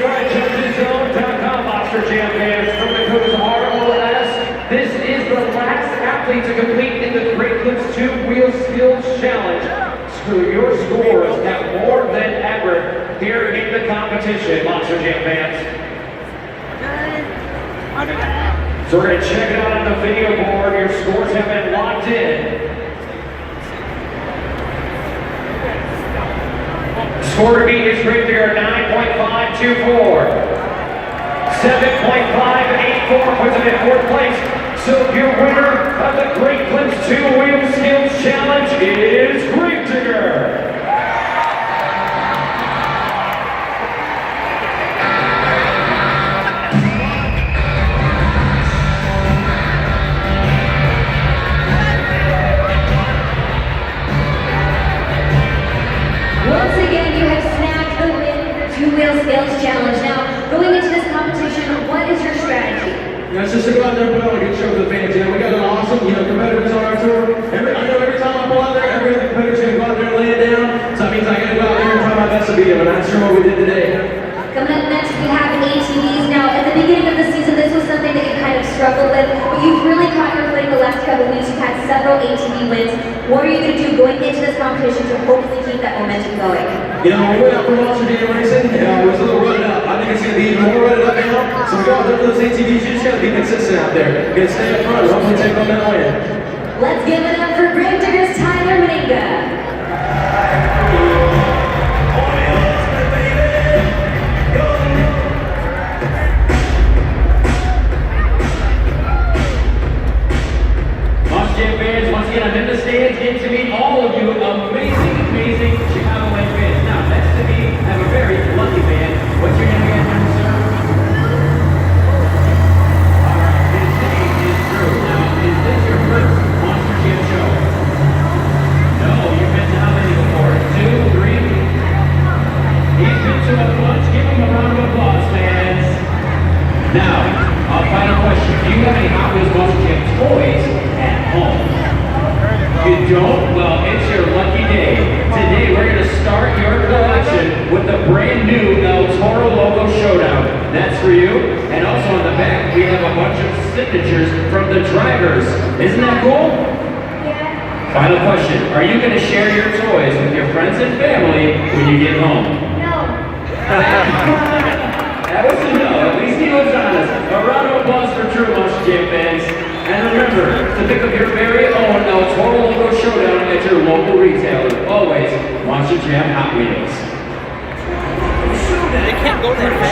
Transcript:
by JusticeZone.com, Monster Jam fans. From the codes of ROS, this is the last athlete to compete in the Great Clips 2 Wheel Skills Challenge. So your scores have more than ever here in the competition, Monster Jam fans. So we're going to check it out on the video board. Your scores have been locked in. Score to beat is Great Figure 9.524. 7.584 puts him in fourth place. So your winner of the Great Clips 2 Wheel Skills Challenge is Great Digger. Once again, you have snagged the win for the 2 Wheel Skills Challenge. Now, going into this competition, what is your strategy? It's just to go out there and put on a good show for the fans. We got an awesome, competitors on our tour. I know every time I pull out there, every other competitor's gonna go out there and lay it down. So that means I gotta go out there and try my best to beat them, and that's sure what we did today. Coming up next, we have ATVs. Now, at the beginning of the season, this was something that you kind of struggled with, but you've really caught your footing the last couple of weeks. You've had several ATV wins. What are you going to do going into this competition to hopefully keep that momentum going? We went out for Monster Jam Racing, it was a little run up. I think it's going to be even more run up now. So we go out there for those ATVs, you just got to be consistent out there. You're going to stay up front and hopefully take on that win. Let's give it up for Great Diggers Tyler Meninga. I'm in the stands getting to meet all of you amazing Chicagoland fans. Now, next to me, I have a very lucky man. What's your name again, sir? Alright, his name is Drew. Now, is this your first Monster Jam show? No, you've been to how many before? 2, 3? He's been to a bunch. Give him a round of applause, fans. Now, a final question. Do you have any Hot Wheels Monster Jam toys at home? You don't? Well, it's your lucky day. Today, we're going to start your collection with the brand new El Toro Logo Showdown. That's for you. And also on the back, we have a bunch of signatures from the drivers. Isn't that cool? Yeah. Final question. Are you going to share your toys with your friends and family when you get home? No. That was a no. At least he was honest. A round of applause for true Monster Jam fans. And remember to pick up your very own El Toro Logo Showdown at your local retailer. Always Monster Jam Hot Wheels. They can't go that fast.